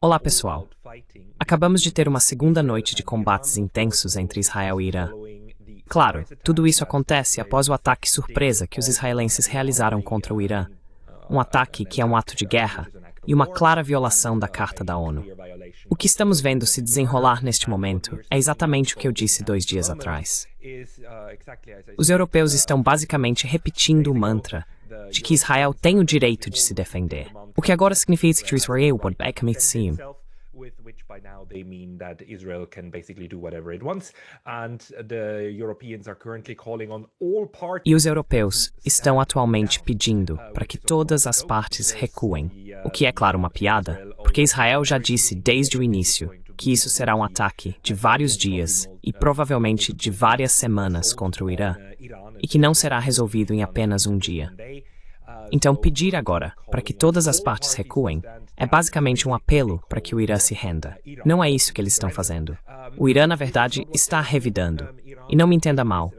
Olá, pessoal. Acabamos de ter uma segunda noite de combates intensos entre Israel e Irã. Claro, tudo isso acontece após o ataque surpresa que os israelenses realizaram contra o Irã. Um ataque que é um ato de guerra e uma clara violação da Carta da ONU. O que estamos vendo se desenrolar neste momento é exatamente o que eu disse 2 dias atrás. Os europeus estão basicamente repetindo o mantra de que Israel tem o direito de se defender, o que agora significa que Israel pode basicamente e os europeus estão atualmente pedindo para que todas as partes recuem, o que é claro uma piada, porque Israel já disse desde o início que isso será um ataque de vários dias e provavelmente de várias semanas contra o Irã, e que não será resolvido em apenas um dia. Então, pedir agora para que todas as partes recuem é basicamente um apelo para que o Irã se renda. Não é isso que eles estão fazendo. O Irã, na verdade, está revidando. E não me entenda mal.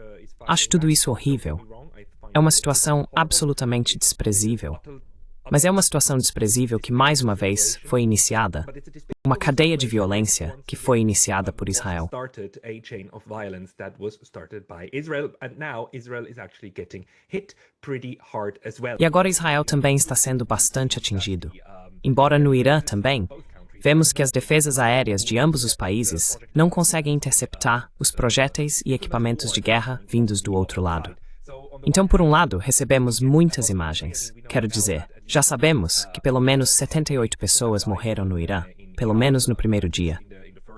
Acho tudo isso horrível. É uma situação absolutamente desprezível. Mas é uma situação desprezível que, mais uma vez, foi iniciada. Uma cadeia de violência que foi iniciada por Israel. E agora Israel também está sendo bastante atingido. Embora no Irã também, vemos que as defesas aéreas de ambos os países não conseguem interceptar os projéteis e equipamentos de guerra vindos do outro lado. Então, por um lado, recebemos muitas imagens. Quero dizer, já sabemos que pelo menos 78 pessoas morreram no Irã, pelo menos no primeiro dia.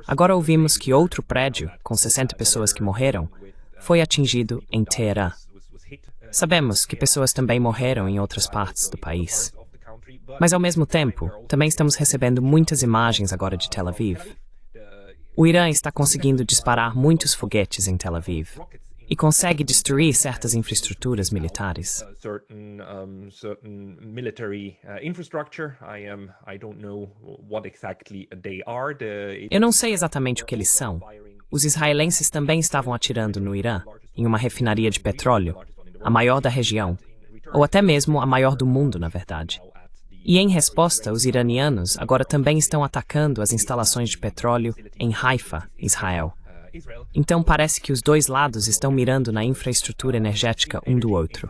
Agora ouvimos que outro prédio, com 60 pessoas que morreram, foi atingido em Teherã. Sabemos que pessoas também morreram em outras partes do país. Mas, ao mesmo tempo, também estamos recebendo muitas imagens agora de Tel Aviv. O Irã está conseguindo disparar muitos foguetes em Tel Aviv e consegue destruir certas infraestruturas militares. Eu não sei exatamente o que eles são. Os israelenses também estavam atirando no Irã, em uma refinaria de petróleo, a maior da região, ou até mesmo a maior do mundo, na verdade. E em resposta, os iranianos agora também estão atacando as instalações de petróleo em Haifa, Israel. Então parece que os dois lados estão mirando na infraestrutura energética um do outro.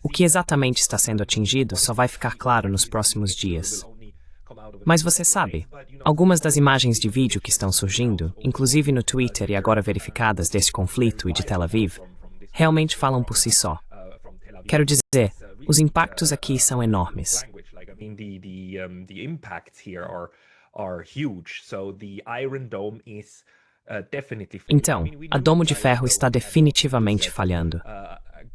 O que exatamente está sendo atingido só vai ficar claro nos próximos dias. Mas você sabe, algumas das imagens de vídeo que estão surgindo, inclusive no Twitter e agora verificadas deste conflito e de Tel Aviv, realmente falam por si só. Quero dizer, os impactos aqui são enormes. Então, a Domo de Ferro está definitivamente falhando.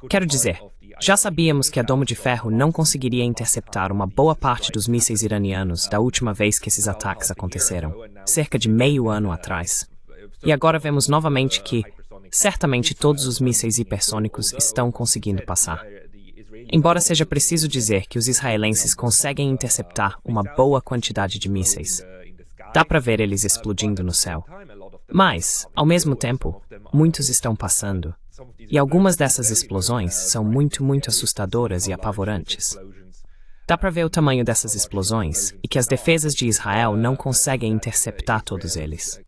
Quero dizer, já sabíamos que a Domo de Ferro não conseguiria interceptar uma boa parte dos mísseis iranianos da última vez que esses ataques aconteceram, cerca de meio ano atrás. E agora vemos novamente que, certamente todos os mísseis hipersônicos estão conseguindo passar. Embora seja preciso dizer que os israelenses conseguem interceptar uma boa quantidade de mísseis. Dá para ver eles explodindo no céu. Mas, ao mesmo tempo, muitos estão passando. E algumas dessas explosões são muito assustadoras e apavorantes. Dá para ver o tamanho dessas explosões e que as defesas de Israel não conseguem interceptar todos eles.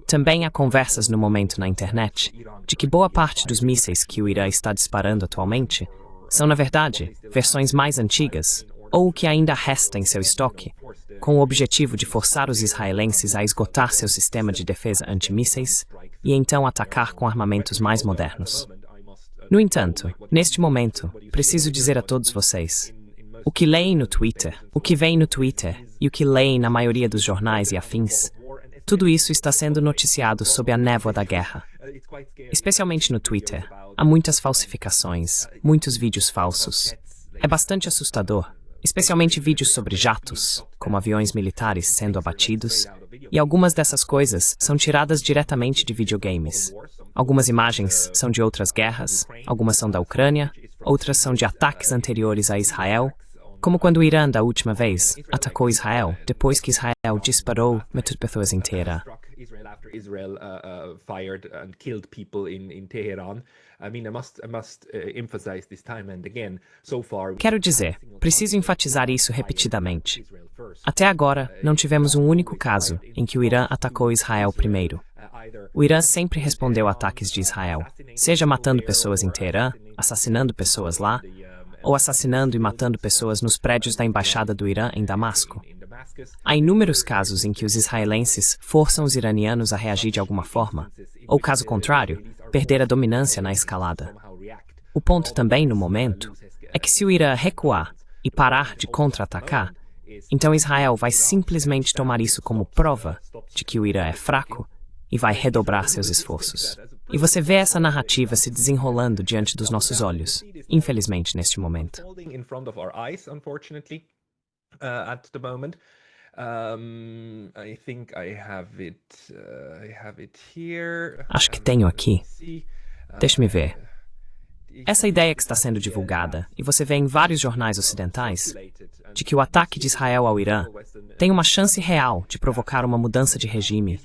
Também há conversas no momento na internet de que boa parte dos mísseis que o Irã está disparando atualmente são, na verdade, versões mais antigas, ou o que ainda resta em seu estoque, com o objetivo de forçar os israelenses a esgotar seu sistema de defesa antimísseis e então atacar com armamentos mais modernos. No entanto, neste momento, preciso dizer a todos vocês, o que leem no Twitter, o que veem no Twitter e o que leem na maioria dos jornais e afins, tudo isso está sendo noticiado sob a névoa da guerra. Especialmente no Twitter, há muitas falsificações, muitos vídeos falsos. É bastante assustador. Especialmente vídeos sobre jatos, como aviões militares sendo abatidos, e algumas dessas coisas são tiradas diretamente de videogames. Algumas imagens são de outras guerras, algumas são da Ucrânia, outras são de ataques anteriores a Israel, como quando o Irã, da última vez, atacou Israel, depois que Israel disparou muitas pessoas em Teherã. Israel fired and killed people in Tehran. I mean, I must emphasize this time and again. So far, Quero dizer, preciso enfatizar isso repetidamente. Até agora, não tivemos um único caso em que o Irã atacou Israel primeiro. O Irã sempre respondeu a ataques de Israel, seja matando pessoas em Teherã, assassinando pessoas lá, ou assassinando e matando pessoas nos prédios da embaixada do Irã em Damasco. Há inúmeros casos em que os israelenses forçam os iranianos a reagir de alguma forma, ou caso contrário, perder a dominância na escalada. O ponto também, no momento, é que se o Irã recuar e parar de contra-atacar, então Israel vai simplesmente tomar isso como prova de que o Irã é fraco e vai redobrar seus esforços. E você vê essa narrativa se desenrolando diante dos nossos olhos, infelizmente, neste momento. Acho que tenho aqui. Deixe-me ver. Essa ideia que está sendo divulgada, e você vê em vários jornais ocidentais, de que o ataque de Israel ao Irã tem uma chance real de provocar uma mudança de regime,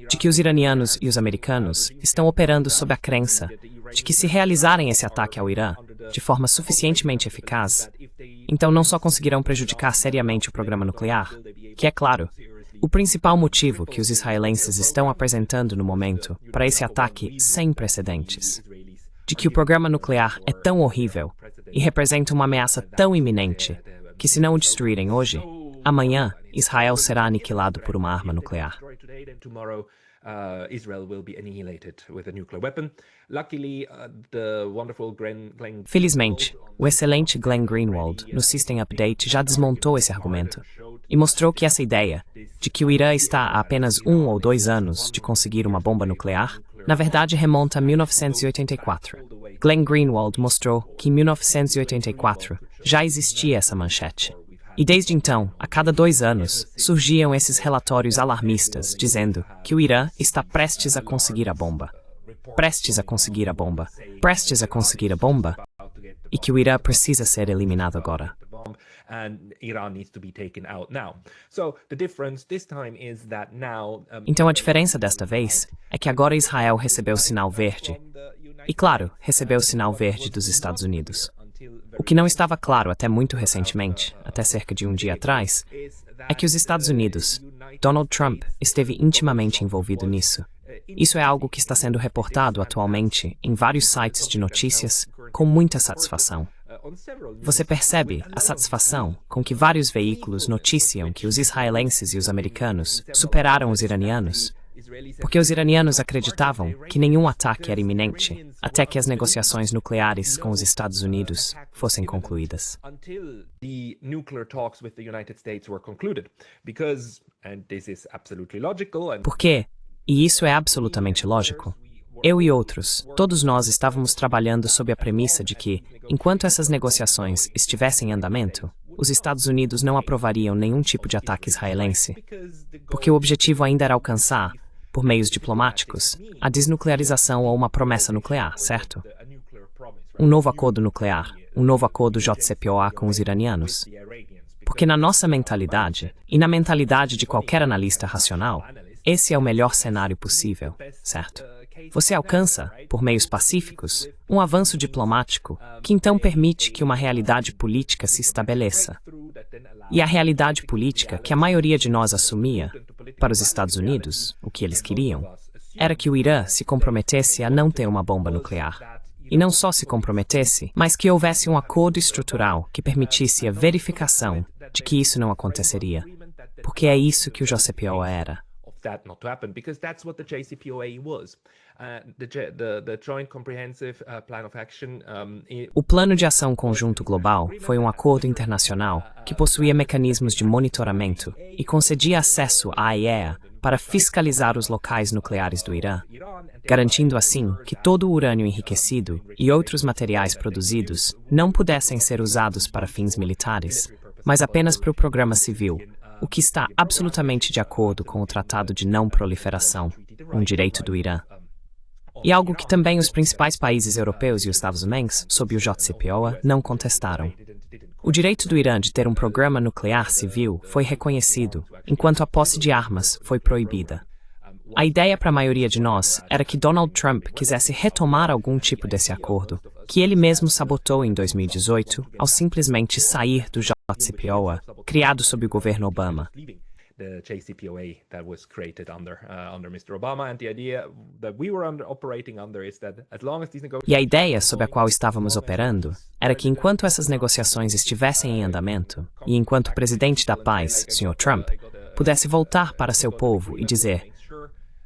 de que os iranianos e os americanos estão operando sob a crença de que se realizarem esse ataque ao Irã de forma suficientemente eficaz, então não só conseguirão prejudicar seriamente o programa nuclear, que é claro, o principal motivo que os israelenses estão apresentando no momento para esse ataque sem precedentes, de que o programa nuclear é tão horrível e representa uma ameaça tão iminente que se não o destruírem hoje, amanhã Israel será aniquilado por uma arma nuclear. Felizmente, o excelente Glenn Greenwald, no System Update, já desmontou esse argumento e mostrou que essa ideia de que o Irã está a apenas 1 ou 2 anos de conseguir uma bomba nuclear, na verdade remonta a 1984. Glenn Greenwald mostrou que em 1984 já existia essa manchete. E desde então, a cada 2 anos, surgiam esses relatórios alarmistas dizendo que o Irã está prestes a conseguir a bomba. Prestes a conseguir a bomba. Prestes a conseguir a bomba. E que o Irã precisa ser eliminado agora. Então a diferença desta vez é que agora Israel recebeu o sinal verde. E claro, recebeu o sinal verde dos Estados Unidos. O que não estava claro até muito recentemente, até cerca de um dia atrás, é que os Estados Unidos, Donald Trump, esteve intimamente envolvido nisso. Isso é algo que está sendo reportado atualmente em vários sites de notícias com muita satisfação. Você percebe a satisfação com que vários veículos noticiam que os israelenses e os americanos superaram os iranianos, porque os iranianos acreditavam que nenhum ataque era iminente até que as negociações nucleares com os Estados Unidos fossem concluídas. Por quê? E isso é absolutamente lógico. Eu e outros, todos nós estávamos trabalhando sob a premissa de que, enquanto essas negociações estivessem em andamento, os Estados Unidos não aprovariam nenhum tipo de ataque israelense, porque o objetivo ainda era alcançar, por meios diplomáticos, a desnuclearização ou uma promessa nuclear, certo? Um novo acordo nuclear, um novo acordo JCPOA com os iranianos. Porque na nossa mentalidade, e na mentalidade de qualquer analista racional, esse é o melhor cenário possível, certo? Você alcança, por meios pacíficos, um avanço diplomático que então permite que uma realidade política se estabeleça. E a realidade política que a maioria de nós assumia, para os Estados Unidos, o que eles queriam, era que o Irã se comprometesse a não ter uma bomba nuclear. E não só se comprometesse, mas que houvesse um acordo estrutural que permitisse a verificação de que isso não aconteceria. Porque é isso que o JCPOA era. That not to happen, because that's what the JCPOA was. The Joint Comprehensive Plan of Action. O Plano de Ação Conjunto Global foi um acordo internacional que possuía mecanismos de monitoramento e concedia acesso à IAEA para fiscalizar os locais nucleares do Irã, garantindo assim que todo o urânio enriquecido e outros materiais produzidos não pudessem ser usados para fins militares, mas apenas para o programa civil, o que está absolutamente de acordo com o Tratado de Não Proliferação, um direito do Irã. E algo que também os principais países europeus e os Estados Unidos, sob o JCPOA, não contestaram. O direito do Irã de ter um programa nuclear civil foi reconhecido, enquanto a posse de armas foi proibida. A ideia para a maioria de nós era que Donald Trump quisesse retomar algum tipo desse acordo, que ele mesmo sabotou em 2018 ao simplesmente sair do JCPOA, criado sob o governo Obama. The JCPOA that was created under Mr. Obama, and the idea that we were operating under is that as long as these negotiations... E a ideia sob a qual estávamos operando era que enquanto essas negociações estivessem em andamento, e enquanto o presidente da paz, Sr. Trump, pudesse voltar para seu povo e dizer: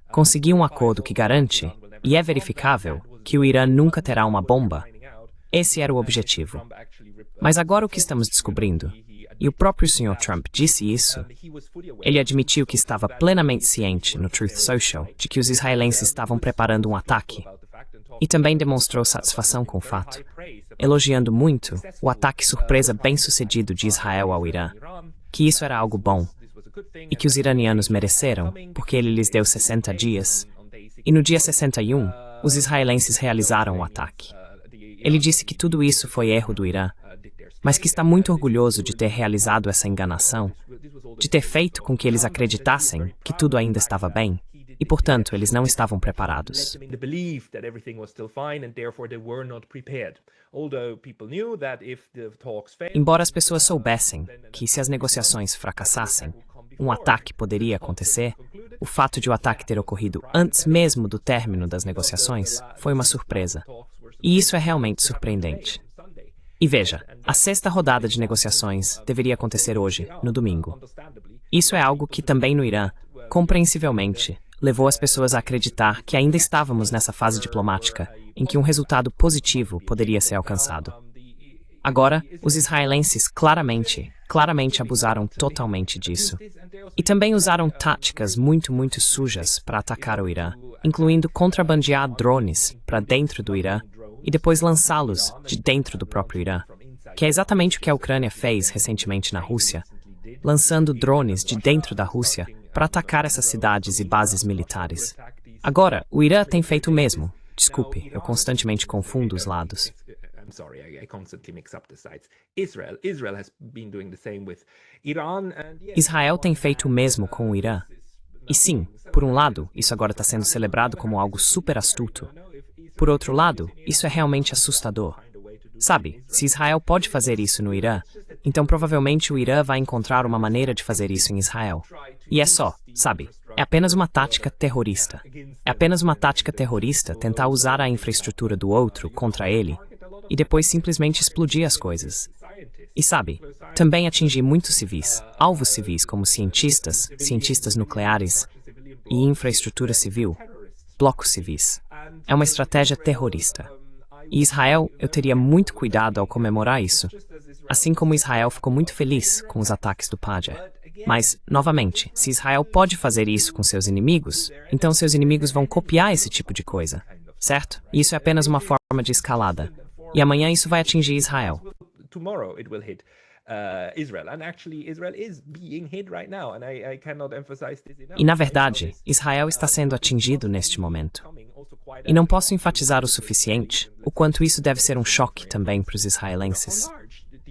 consegui um acordo que garante, e é verificável, que o Irã nunca terá uma bomba. Esse era o objetivo. Mas agora o que estamos descobrindo, e o próprio Sr. Trump disse isso, ele admitiu que estava plenamente ciente no Truth Social de que os israelenses estavam preparando um ataque, e também demonstrou satisfação com o fato, elogiando muito o ataque surpresa bem-sucedido de Israel ao Irã, que isso era algo bom, e que os iranianos mereceram, porque ele lhes deu 60 dias, e no dia 61, os israelenses realizaram o ataque. Ele disse que tudo isso foi erro do Irã, mas que está muito orgulhoso de ter realizado essa enganação, de ter feito com que eles acreditassem que tudo ainda estava bem, e, portanto, eles não estavam preparados. Embora as pessoas soubessem que, se as negociações fracassassem, um ataque poderia acontecer, o fato de o ataque ter ocorrido antes mesmo do término das negociações foi uma surpresa. E isso é realmente surpreendente. E veja, a sexta rodada de negociações deveria acontecer hoje, no domingo. Isso é algo que também no Irã, compreensivelmente, levou as pessoas a acreditar que ainda estávamos nessa fase diplomática, em que um resultado positivo poderia ser alcançado. Agora, os israelenses claramente abusaram totalmente disso. E também usaram táticas muito sujas para atacar o Irã, incluindo contrabandear drones para dentro do Irã e depois lançá-los de dentro do próprio Irã, que é exatamente o que a Ucrânia fez recentemente na Rússia, lançando drones de dentro da Rússia para atacar essas cidades e bases militares. Agora, o Irã tem feito o mesmo. Desculpe, eu constantemente confundo os lados. I'm sorry, I constantly mix up the sides. Israel has been doing the same with Iran and Israel tem feito o mesmo com o Irã. E sim, por um lado, isso agora está sendo celebrado como algo super astuto. Por outro lado, isso é realmente assustador. Sabe, se Israel pode fazer isso no Irã, então provavelmente o Irã vai encontrar uma maneira de fazer isso em Israel. E é só, sabe, é apenas uma tática terrorista. É apenas uma tática terrorista tentar usar a infraestrutura do outro contra ele e depois simplesmente explodir as coisas. E sabe, também atingir muitos civis, alvos civis como cientistas nucleares e infraestrutura civil, blocos civis. É uma estratégia terrorista. E Israel, eu teria muito cuidado ao comemorar isso, assim como Israel ficou muito feliz com os ataques do Pager. Mas, novamente, se Israel pode fazer isso com seus inimigos, então seus inimigos vão copiar esse tipo de coisa, certo? E isso é apenas uma forma de escalada. E amanhã isso vai atingir Israel. Tomorrow it will hit Israel, and actually Israel is being hit right now, and I cannot emphasize this enough. E na verdade, Israel está sendo atingido neste momento. E não posso enfatizar o suficiente o quanto isso deve ser um choque também para os israelenses.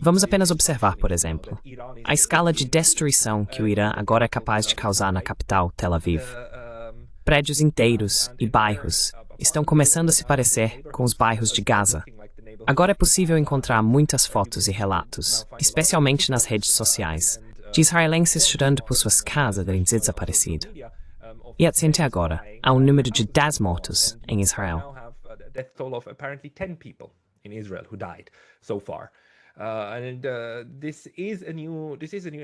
Vamos apenas observar, por exemplo, a escala de destruição que o Irã agora é capaz de causar na capital, Tel Aviv. Prédios inteiros e bairros estão começando a se parecer com os bairros de Gaza. Agora é possível encontrar muitas fotos e relatos, especialmente nas redes sociais, de israelenses chorando por suas casas terem desaparecido. E até agora, há um número de 10 mortos em Israel.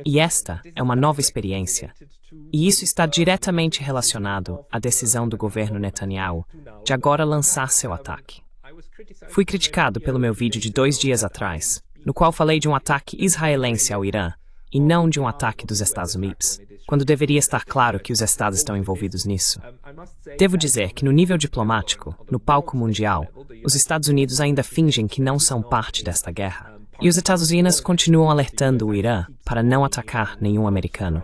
E esta é uma nova experiência. E isso está diretamente relacionado à decisão do governo Netanyahu de agora lançar seu ataque. Fui criticado pelo meu vídeo de 2 dias atrás, no qual falei de um ataque israelense ao Irã, e não de um ataque dos Estados Unidos, quando deveria estar claro que os Estados estão envolvidos nisso. Devo dizer que no nível diplomático, no palco mundial, os Estados Unidos ainda fingem que não são parte desta guerra, e os Estados Unidos continuam alertando o Irã para não atacar nenhum americano.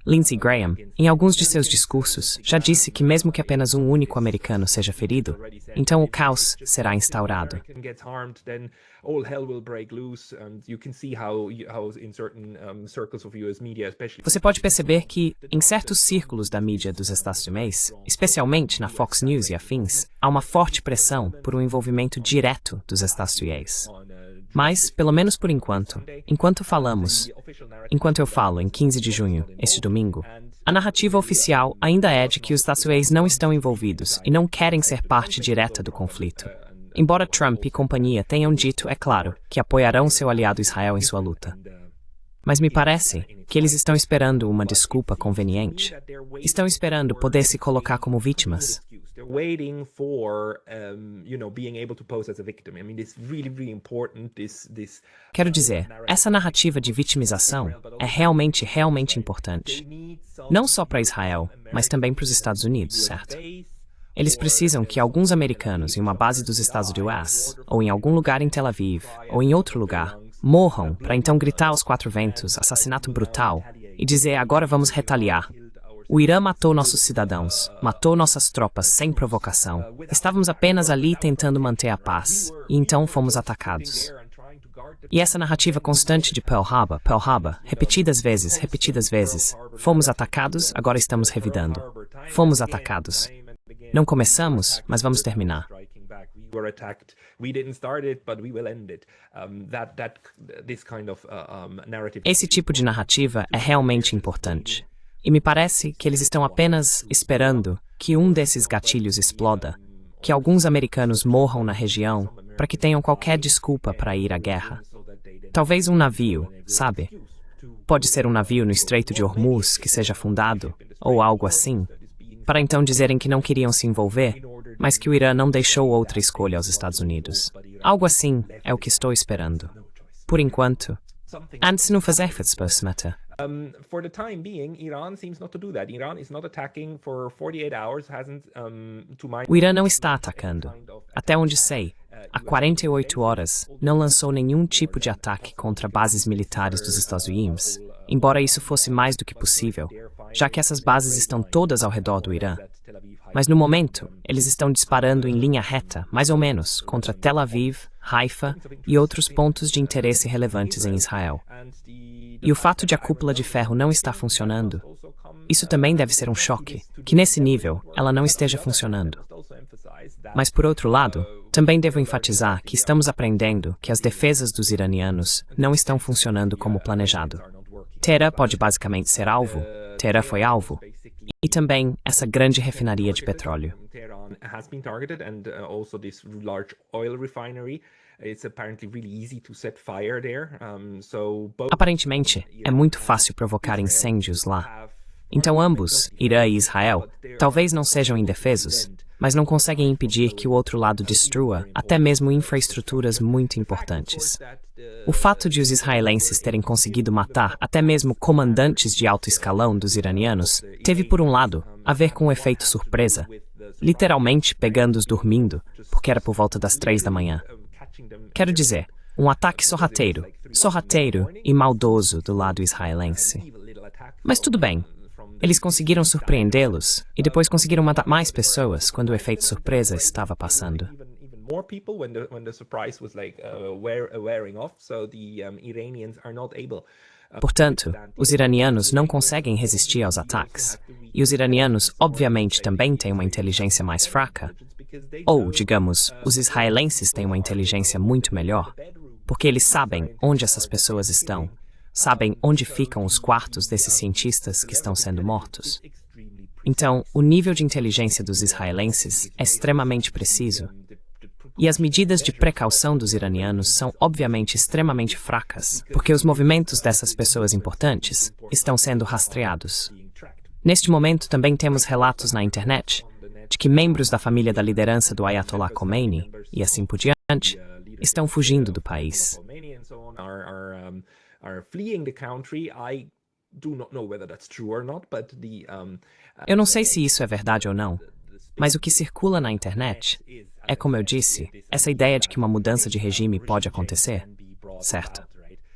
Lindsey Graham, em alguns de seus discursos, já disse que mesmo que apenas um único americano seja ferido, então o caos será instaurado. Você pode perceber que, em certos círculos da mídia dos Estados Unidos, especialmente na Fox News e afins, há uma forte pressão por um envolvimento direto dos Estados Unidos. Mas, pelo menos por enquanto, enquanto eu falo em 15 de junho, este domingo, a narrativa oficial ainda é de que os Estados Unidos não estão envolvidos e não querem ser parte direta do conflito. Embora Trump e companhia tenham dito, é claro, que apoiarão seu aliado Israel em sua luta. Mas me parece que eles estão esperando uma desculpa conveniente. Estão esperando poder se colocar como vítimas. Quero dizer, essa narrativa de vitimização é realmente importante. Não só para Israel, mas também para os Estados Unidos, certo? Eles precisam que alguns americanos em uma base dos Estados Unidos, ou em algum lugar em Tel Aviv, ou em outro lugar, morram para então gritar aos quatro ventos, assassinato brutal, e dizer agora vamos retaliar. O Irã matou nossos cidadãos, matou nossas tropas sem provocação. Estávamos apenas ali tentando manter a paz, e então fomos atacados. E essa narrativa constante de Pearl Harbor, repetidas vezes, fomos atacados, agora estamos revidando. Fomos atacados. Não começamos, mas vamos terminar. Esse tipo de narrativa é realmente importante. E me parece que eles estão apenas esperando que um desses gatilhos exploda, que alguns americanos morram na região para que tenham qualquer desculpa para ir à guerra. Talvez um navio, sabe? Pode ser um navio no Estreito de Hormuz que seja afundado, ou algo assim, para então dizerem que não queriam se envolver, mas que o Irã não deixou outra escolha aos Estados Unidos. Algo assim é o que estou esperando. Por enquanto, antes não fazer meta. For the time being, Iran seems not to do that. Iran is not attacking for 48 hours, O Irã não está atacando. Até onde sei, há 48 horas, não lançou nenhum tipo de ataque contra bases militares dos Estados Unidos, embora isso fosse mais do que possível, já que essas bases estão todas ao redor do Irã. Mas no momento, eles estão disparando em linha reta, mais ou menos, contra Tel Aviv, Haifa e outros pontos de interesse relevantes em Israel. E o fato de a cúpula de ferro não estar funcionando, isso também deve ser um choque, que nesse nível ela não esteja funcionando. Mas por outro lado, também devo enfatizar que estamos aprendendo que as defesas dos iranianos não estão funcionando como planejado. Teherã pode basicamente ser alvo, Teherã foi alvo, e também essa grande refinaria de petróleo. Aparentemente, é muito fácil provocar incêndios lá. Então ambos, Irã e Israel, talvez não sejam indefesos, mas não conseguem impedir que o outro lado destrua até mesmo infraestruturas muito importantes. O fato de os israelenses terem conseguido matar até mesmo comandantes de alto escalão dos iranianos teve, por um lado, a ver com o efeito surpresa, literalmente pegando-os dormindo, porque era por volta das 3 da manhã. Quero dizer, um ataque sorrateiro e maldoso do lado israelense. Mas tudo bem. Eles conseguiram surpreendê-los e depois conseguiram matar mais pessoas quando o efeito surpresa estava passando. Portanto, os iranianos não conseguem resistir aos ataques. E os iranianos, obviamente, também têm uma inteligência mais fraca. Ou, digamos, os israelenses têm uma inteligência muito melhor, porque eles sabem onde essas pessoas estão, sabem onde ficam os quartos desses cientistas que estão sendo mortos. Então, o nível de inteligência dos israelenses é extremamente preciso. E as medidas de precaução dos iranianos são, obviamente, extremamente fracas, porque os movimentos dessas pessoas importantes estão sendo rastreados. Neste momento, também temos relatos na internet de que membros da família da liderança do Ayatollah Khomeini, e assim por diante, estão fugindo do país. Eu não sei se isso é verdade ou não, mas o que circula na internet é, como eu disse, essa ideia de que uma mudança de regime pode acontecer, certo?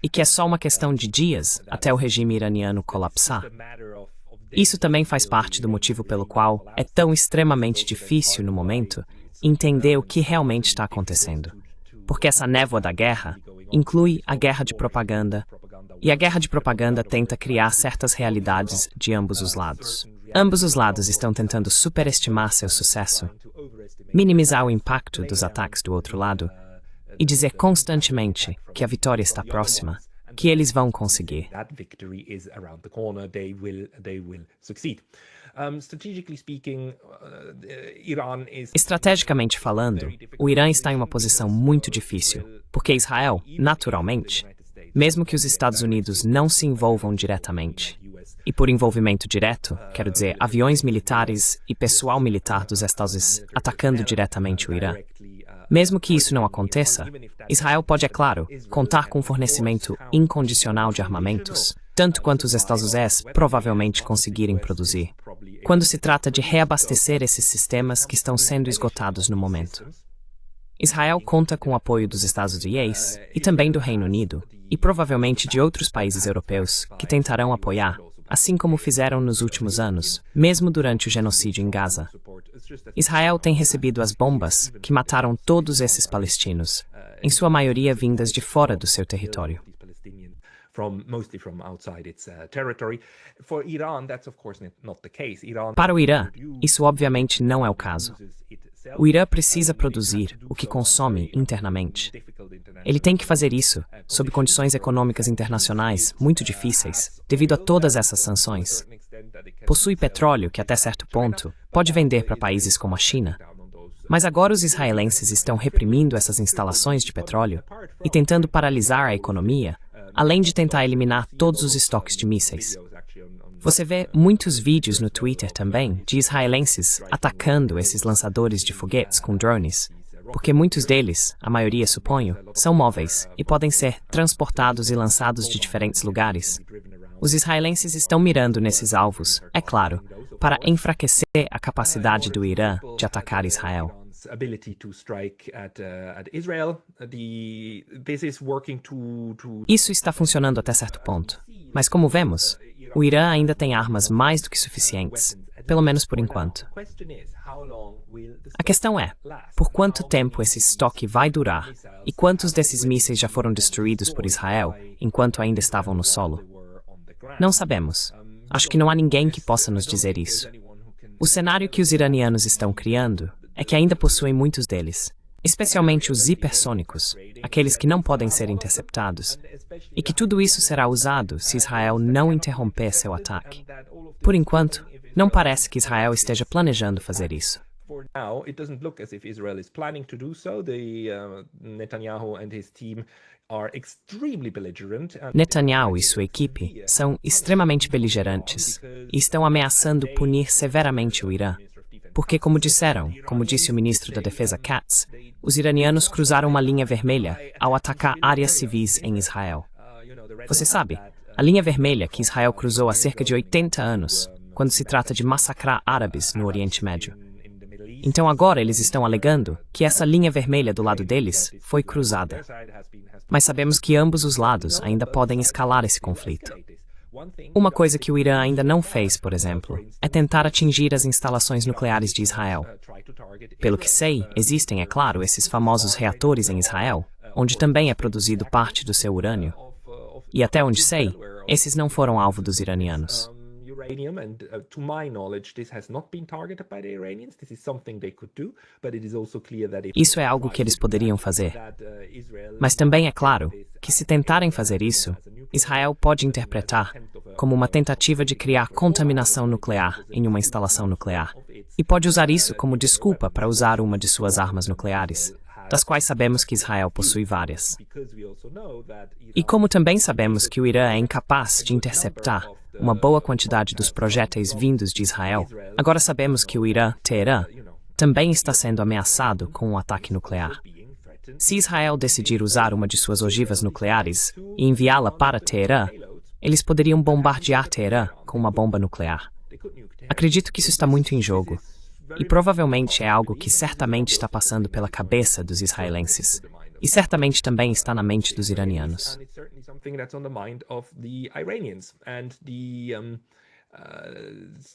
E que é só uma questão de dias até o regime iraniano colapsar. Isso também faz parte do motivo pelo qual é tão extremamente difícil, no momento, entender o que realmente está acontecendo. Porque essa névoa da guerra inclui a guerra de propaganda, e a guerra de propaganda tenta criar certas realidades de ambos os lados. Ambos os lados estão tentando superestimar seu sucesso, minimizar o impacto dos ataques do outro lado e dizer constantemente que a vitória está próxima, que eles vão conseguir. Estrategicamente falando, o Irã está em uma posição muito difícil, porque Israel, naturalmente, mesmo que os Estados Unidos não se envolvam diretamente, e por envolvimento direto, quero dizer aviões militares e pessoal militar dos Estados Unidos atacando diretamente o Irã, mesmo que isso não aconteça, Israel pode, é claro, contar com fornecimento incondicional de armamentos, tanto quanto os Estados Unidos provavelmente conseguirem produzir, quando se trata de reabastecer esses sistemas que estão sendo esgotados no momento. Israel conta com o apoio dos Estados Unidos e também do Reino Unido, e provavelmente de outros países europeus que tentarão apoiar, assim como fizeram nos últimos anos, mesmo durante o genocídio em Gaza. Israel tem recebido as bombas que mataram todos esses palestinos, em sua maioria vindas de fora do seu território. Para o Irã, isso obviamente não é o caso. O Irã precisa produzir o que consome internamente. Ele tem que fazer isso sob condições econômicas internacionais muito difíceis, devido a todas essas sanções. Possui petróleo que, até certo ponto, pode vender para países como a China. Mas agora os israelenses estão reprimindo essas instalações de petróleo e tentando paralisar a economia, além de tentar eliminar todos os estoques de mísseis. Você vê muitos vídeos no Twitter também de israelenses atacando esses lançadores de foguetes com drones, porque muitos deles, a maioria suponho, são móveis e podem ser transportados e lançados de diferentes lugares. Os israelenses estão mirando nesses alvos, é claro, para enfraquecer a capacidade do Irã de atacar Israel. Isso está funcionando até certo ponto, mas como vemos, o Irã ainda tem armas mais do que suficientes, pelo menos por enquanto. A questão é, por quanto tempo esse estoque vai durar e quantos desses mísseis já foram destruídos por Israel enquanto ainda estavam no solo? Não sabemos. Acho que não há ninguém que possa nos dizer isso. O cenário que os iranianos estão criando é que ainda possuem muitos deles, especialmente os hipersônicos, aqueles que não podem ser interceptados, e que tudo isso será usado se Israel não interromper seu ataque. Por enquanto, não parece que Israel esteja planejando fazer isso. Netanyahu e sua equipe são extremamente beligerantes e estão ameaçando punir severamente o Irã. Porque, como disse o ministro da Defesa Katz, os iranianos cruzaram uma linha vermelha ao atacar áreas civis em Israel. Você sabe, a linha vermelha que Israel cruzou há cerca de 80 anos, quando se trata de massacrar árabes no Oriente Médio. Então agora eles estão alegando que essa linha vermelha do lado deles foi cruzada. Mas sabemos que ambos os lados ainda podem escalar esse conflito. Uma coisa que o Irã ainda não fez, por exemplo, é tentar atingir as instalações nucleares de Israel. Pelo que sei, existem, é claro, esses famosos reatores em Israel, onde também é produzido parte do seu urânio. E até onde sei, esses não foram alvo dos iranianos. Isso é algo que eles poderiam fazer. Mas também é claro que, se tentarem fazer isso, Israel pode interpretar como uma tentativa de criar contaminação nuclear em uma instalação nuclear, e pode usar isso como desculpa para usar uma de suas armas nucleares, das quais sabemos que Israel possui várias. E como também sabemos que o Irã é incapaz de interceptar uma boa quantidade dos projéteis vindos de Israel, agora sabemos que o Irã, Teherã, também está sendo ameaçado com um ataque nuclear. Se Israel decidir usar uma de suas ogivas nucleares e enviá-la para Teherã, eles poderiam bombardear Teherã com uma bomba nuclear. Acredito que isso está muito em jogo, e provavelmente é algo que certamente está passando pela cabeça dos israelenses, e certamente também está na mente dos iranianos.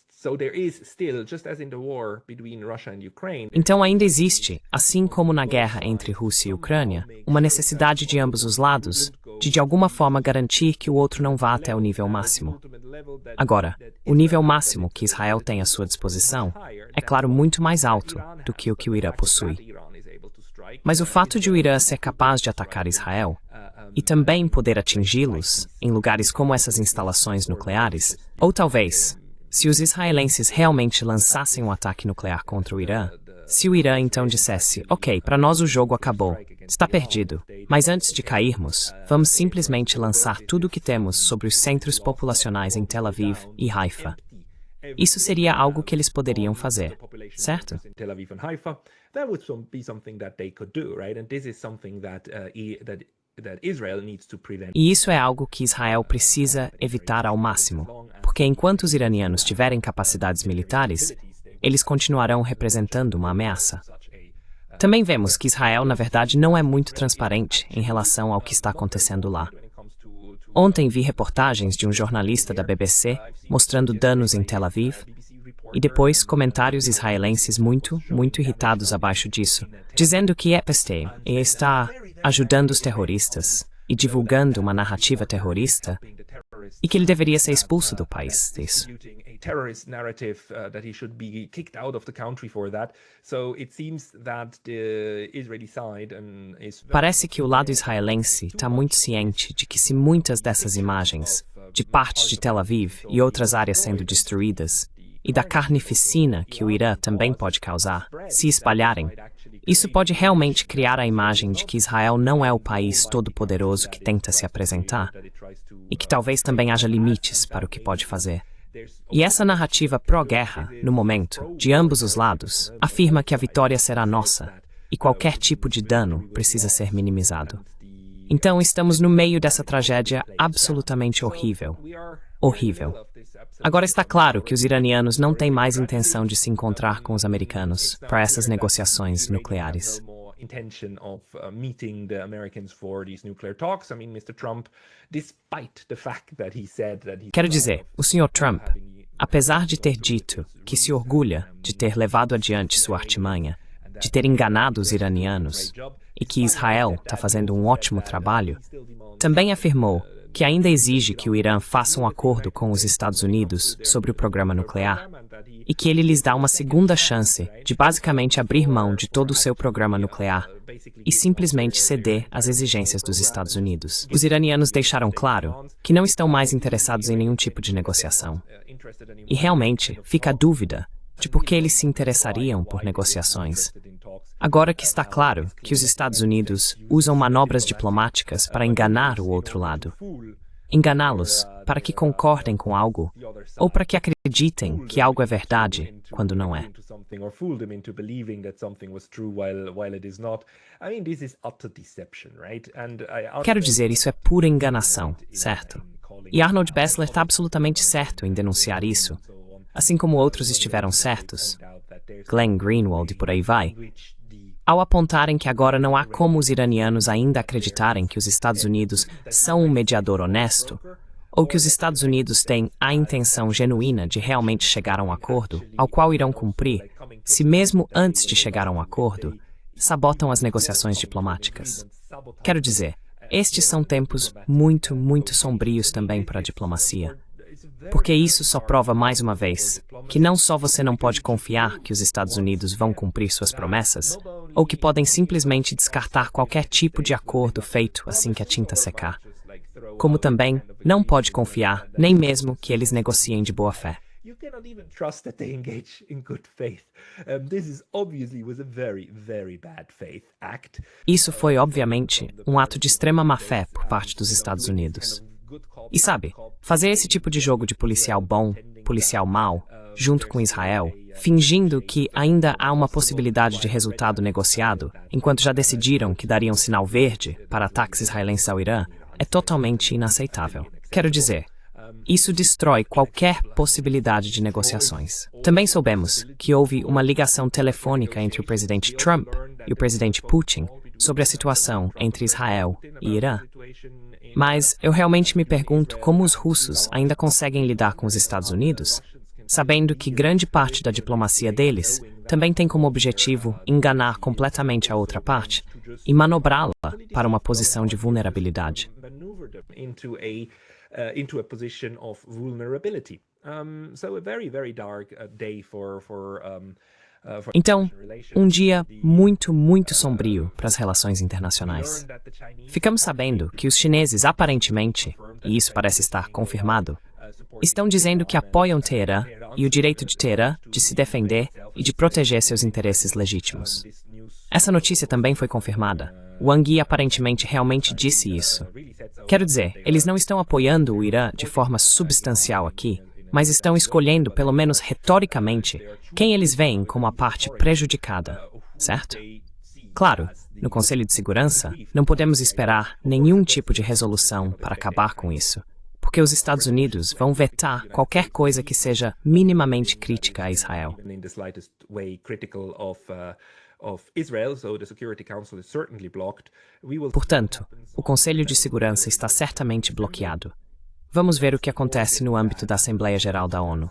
So there is still, just as in the war between Russia and Ukraine, Então ainda existe, assim como na guerra entre Rússia e Ucrânia, uma necessidade de ambos os lados de alguma forma garantir que o outro não vá até o nível máximo. Agora, o nível máximo que Israel tem à sua disposição é, claro, muito mais alto do que o Irã possui. Mas o fato de o Irã ser capaz de atacar Israel e também poder atingi-los em lugares como essas instalações nucleares, ou talvez, se os israelenses realmente lançassem um ataque nuclear contra o Irã, se o Irã então dissesse, ok, para nós o jogo acabou, está perdido, mas antes de cairmos, vamos simplesmente lançar tudo o que temos sobre os centros populacionais em Tel Aviv e Haifa. Isso seria algo que eles poderiam fazer, certo? Tel Aviv and Haifa, that would be something that they could do, right? And this is something that Israel needs to prevent. E isso é algo que Israel precisa evitar ao máximo, porque enquanto os iranianos tiverem capacidades militares, eles continuarão representando uma ameaça. Também vemos que Israel, na verdade, não é muito transparente em relação ao que está acontecendo lá. Ontem vi reportagens de um jornalista da BBC mostrando danos em Tel Aviv e depois comentários israelenses muito irritados abaixo disso, dizendo que Epstein está ajudando os terroristas e divulgando uma narrativa terrorista e que ele deveria ser expulso do país disso. Terrorist narrative that he should be kicked out of the country for that. So it seems that the Israeli side is Parece que o lado israelense está muito ciente de que se muitas dessas imagens, de partes de Tel Aviv e outras áreas sendo destruídas, e da carnificina que o Irã também pode causar, se espalharem, isso pode realmente criar a imagem de que Israel não é o país todo-poderoso que tenta se apresentar, e que talvez também haja limites para o que pode fazer. E essa narrativa pró-guerra, no momento, de ambos os lados, afirma que a vitória será nossa e qualquer tipo de dano precisa ser minimizado. Então estamos no meio dessa tragédia absolutamente horrível. Horrível. Agora está claro que os iranianos não têm mais intenção de se encontrar com os americanos para essas negociações nucleares. Intention of meeting the Americans for these nuclear talks. I mean, Mr. Trump, despite the fact that he said that he... Quero dizer, o Sr. Trump, apesar de ter dito que se orgulha de ter levado adiante sua artimanha, de ter enganado os iranianos e que Israel está fazendo um ótimo trabalho, também afirmou que ainda exige que o Irã faça um acordo com os Estados Unidos sobre o programa nuclear e que ele lhes dá uma segunda chance de basicamente abrir mão de todo o seu programa nuclear e simplesmente ceder às exigências dos Estados Unidos. Os iranianos deixaram claro que não estão mais interessados em nenhum tipo de negociação. E realmente fica a dúvida de por que eles se interessariam por negociações. Agora que está claro que os Estados Unidos usam manobras diplomáticas para enganar o outro lado. Enganá-los para que concordem com algo ou para que acreditem que algo é verdade quando não é. Quero dizer, isso é pura enganação, certo? E Arnold Bessler está absolutamente certo em denunciar isso, assim como outros estiveram certos, Glenn Greenwald e por aí vai, ao apontarem que agora não há como os iranianos ainda acreditarem que os Estados Unidos são um mediador honesto, ou que os Estados Unidos têm a intenção genuína de realmente chegar a um acordo, ao qual irão cumprir, se mesmo antes de chegar a um acordo, sabotam as negociações diplomáticas. Quero dizer, estes são tempos muito sombrios também para a diplomacia. Porque isso só prova mais uma vez que não só você não pode confiar que os Estados Unidos vão cumprir suas promessas, ou que podem simplesmente descartar qualquer tipo de acordo feito assim que a tinta secar, como também não pode confiar nem mesmo que eles negociem de boa fé. You cannot even trust that they engage in good faith. This obviously was a very bad faith act. Isso foi, obviamente, um ato de extrema má-fé por parte dos Estados Unidos. E sabe, fazer esse tipo de jogo de policial bom, policial mau, junto com Israel, fingindo que ainda há uma possibilidade de resultado negociado, enquanto já decidiram que dariam sinal verde para ataques israelenses ao Irã, é totalmente inaceitável. Quero dizer, isso destrói qualquer possibilidade de negociações. Também soubemos que houve uma ligação telefônica entre o presidente Trump e o presidente Putin sobre a situação entre Israel e Irã. Mas eu realmente me pergunto como os russos ainda conseguem lidar com os Estados Unidos, sabendo que grande parte da diplomacia deles também tem como objetivo enganar completamente a outra parte e manobrá-la para uma posição de vulnerabilidade. Into a position of vulnerability. So a very, very dark day for Então, um dia muito sombrio para as relações internacionais. Ficamos sabendo que os chineses aparentemente, e isso parece estar confirmado, estão dizendo que apoiam Teherã e o direito de Teherã de se defender e de proteger seus interesses legítimos. Essa notícia também foi confirmada. Wang Yi aparentemente realmente disse isso. Quero dizer, eles não estão apoiando o Irã de forma substancial aqui, mas estão escolhendo, pelo menos retoricamente, quem eles veem como a parte prejudicada, certo? Claro, no Conselho de Segurança, não podemos esperar nenhum tipo de resolução para acabar com isso, porque os Estados Unidos vão vetar qualquer coisa que seja minimamente crítica a Israel. Portanto, o Conselho de Segurança está certamente bloqueado. Vamos ver o que acontece no âmbito da Assembleia Geral da ONU.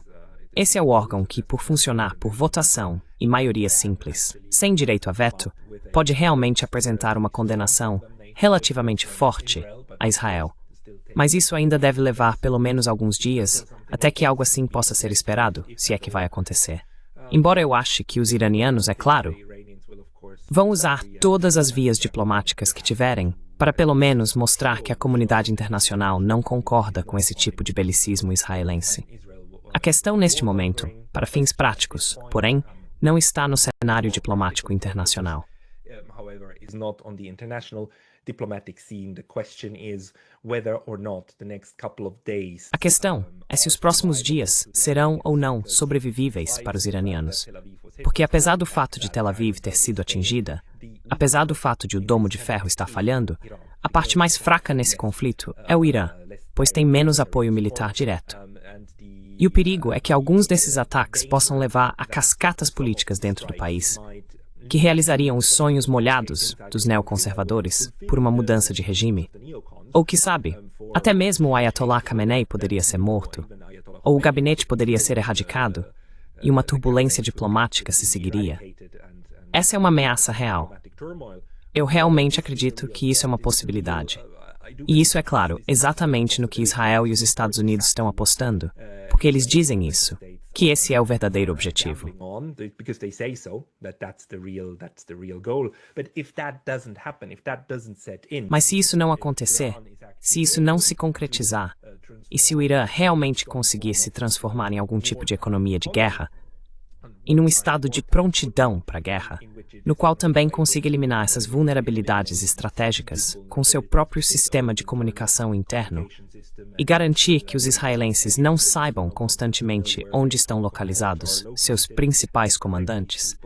Esse é o órgão que, por funcionar por votação e maioria simples, sem direito a veto, pode realmente apresentar uma condenação relativamente forte a Israel. Mas isso ainda deve levar pelo menos alguns dias até que algo assim possa ser esperado, se é que vai acontecer. Embora eu ache que os iranianos, é claro, vão usar todas as vias diplomáticas que tiverem para pelo menos mostrar que a comunidade internacional não concorda com esse tipo de belicismo israelense. A questão neste momento, para fins práticos, porém, não está no cenário diplomático internacional. A questão é se os próximos dias serão ou não sobrevivíveis para os iranianos. Porque apesar do fato de Tel Aviv ter sido atingida, apesar do fato de o Domo de Ferro estar falhando, a parte mais fraca nesse conflito é o Irã, pois tem menos apoio militar direto. E o perigo é que alguns desses ataques possam levar a cascatas políticas dentro do país, que realizariam os sonhos molhados dos neoconservadores por uma mudança de regime. Ou que sabe, até mesmo o Ayatollah Khamenei poderia ser morto, ou o gabinete poderia ser erradicado, e uma turbulência diplomática se seguiria. Essa é uma ameaça real. Eu realmente acredito que isso é uma possibilidade. E isso é claro, exatamente no que Israel e os Estados Unidos estão apostando, porque eles dizem isso, que esse é o verdadeiro objetivo. Mas se isso não acontecer, se isso não se concretizar, e se o Irã realmente conseguir se transformar em algum tipo de economia de guerra, e num estado de prontidão para a guerra, no qual também consiga eliminar essas vulnerabilidades estratégicas com seu próprio sistema de comunicação interno e garantir que os israelenses não saibam constantemente onde estão localizados seus principais comandantes,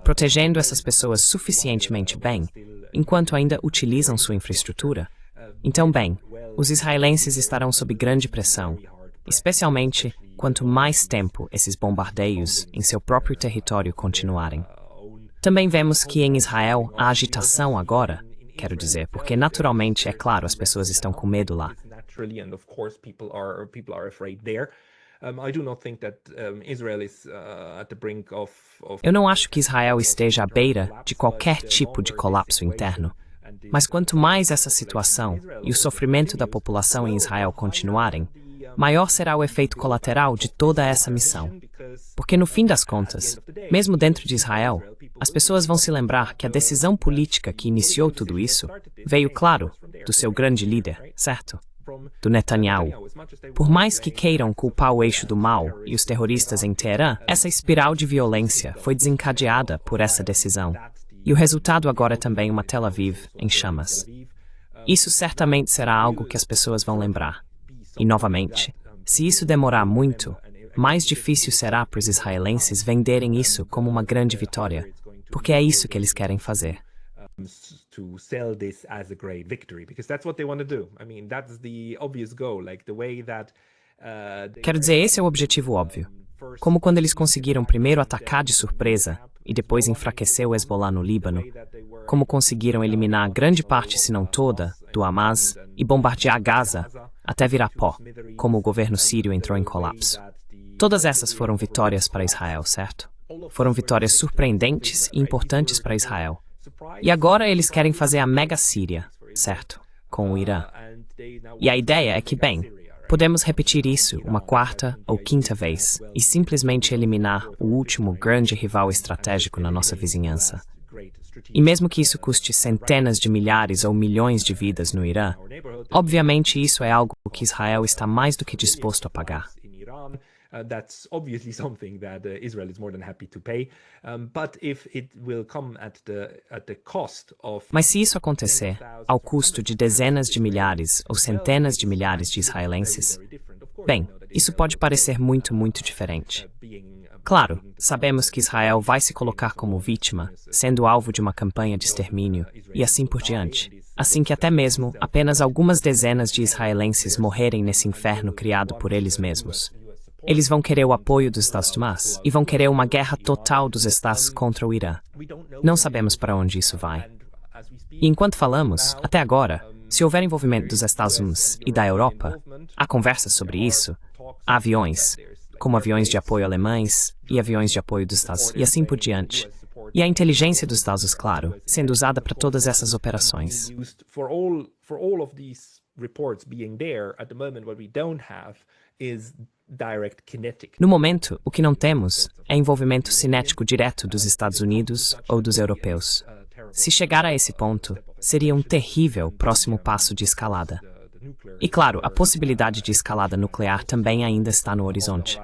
protegendo essas pessoas suficientemente bem, enquanto ainda utilizam sua infraestrutura, então, bem, os israelenses estarão sob grande pressão, especialmente quanto mais tempo esses bombardeios em seu próprio território continuarem. Também vemos que em Israel há agitação agora, quero dizer, porque naturalmente, é claro, as pessoas estão com medo lá. Eu não acho que Israel esteja à beira de qualquer tipo de colapso interno. Mas quanto mais essa situação e o sofrimento da população em Israel continuarem, maior será o efeito colateral de toda essa missão. Porque no fim das contas, mesmo dentro de Israel, as pessoas vão se lembrar que a decisão política que iniciou tudo isso veio, claro, do seu grande líder, certo? Do Netanyahu. Por mais que queiram culpar o eixo do mal e os terroristas em Teherã, essa espiral de violência foi desencadeada por essa decisão. E o resultado agora é também uma Tel Aviv em chamas. Isso certamente será algo que as pessoas vão lembrar. E, novamente, se isso demorar muito, mais difícil será para os israelenses venderem isso como uma grande vitória, porque é isso que eles querem fazer. Quero dizer, esse é o objetivo óbvio. Como quando eles conseguiram primeiro atacar de surpresa e depois enfraquecer o Hezbollah no Líbano, como conseguiram eliminar grande parte, se não toda, do Hamas e bombardear Gaza até virar pó, como o governo sírio entrou em colapso. Todas essas foram vitórias para Israel, certo? Foram vitórias surpreendentes e importantes para Israel. E agora eles querem fazer a mega Síria, certo? Com o Irã. E a ideia é que, bem, podemos repetir isso uma quarta ou quinta vez e simplesmente eliminar o último grande rival estratégico na nossa vizinhança. E mesmo que isso custe centenas de milhares ou milhões de vidas no Irã, obviamente isso é algo que Israel está mais do que disposto a pagar. That's obviously something that Israel is more than happy to pay, but if it will come at the cost of... Mas se isso acontecer ao custo de dezenas de milhares ou centenas de milhares de israelenses, bem, isso pode parecer muito, muito diferente. Claro, sabemos que Israel vai se colocar como vítima, sendo alvo de uma campanha de extermínio, e assim por diante. Assim que até mesmo apenas algumas dezenas de israelenses morrerem nesse inferno criado por eles mesmos. Eles vão querer o apoio dos Estados Unidos e vão querer uma guerra total dos Estados contra o Irã. Não sabemos para onde isso vai. E enquanto falamos, até agora, se houver envolvimento dos Estados Unidos e da Europa, há conversas sobre isso, há aviões, como aviões de apoio alemães e aviões de apoio dos Estados Unidos, e assim por diante. E a inteligência dos Estados Unidos, claro, sendo usada para todas essas operações. No momento, o que não temos é envolvimento cinético direto dos Estados Unidos ou dos europeus. Se chegar a esse ponto, seria um terrível próximo passo de escalada. E claro, a possibilidade de escalada nuclear também ainda está no horizonte.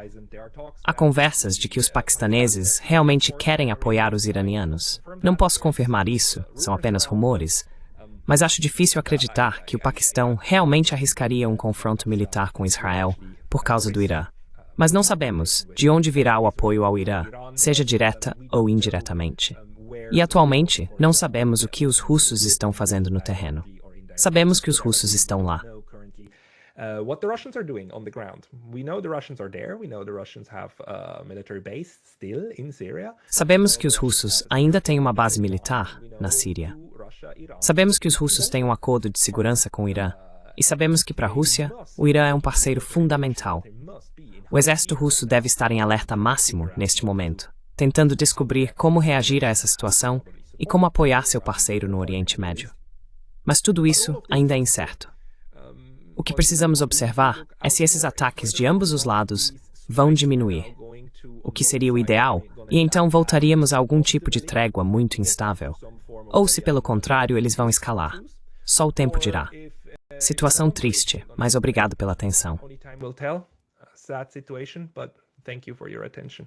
Há conversas de que os paquistaneses realmente querem apoiar os iranianos. Não posso confirmar isso, são apenas rumores. Mas acho difícil acreditar que o Paquistão realmente arriscaria um confronto militar com Israel por causa do Irã. Mas não sabemos de onde virá o apoio ao Irã, seja direta ou indiretamente. E atualmente, não sabemos o que os russos estão fazendo no terreno. Sabemos que os russos estão lá. What the Russians are doing on the ground. We know the Russians are there. We know the Russians have a military base still in Syria. Sabemos que os russos ainda têm uma base militar na Síria. Sabemos que os russos têm um acordo de segurança com o Irã. E sabemos que para a Rússia, o Irã é um parceiro fundamental. O exército russo deve estar em alerta máximo neste momento, tentando descobrir como reagir a essa situação e como apoiar seu parceiro no Oriente Médio. Mas tudo isso ainda é incerto. O que precisamos observar é se esses ataques de ambos os lados vão diminuir, o que seria o ideal, e então voltaríamos a algum tipo de trégua muito instável. Ou se, pelo contrário, eles vão escalar. Só o tempo dirá. Situação triste, mas obrigado pela atenção. Only time will tell. Sad situation, but thank you for your attention.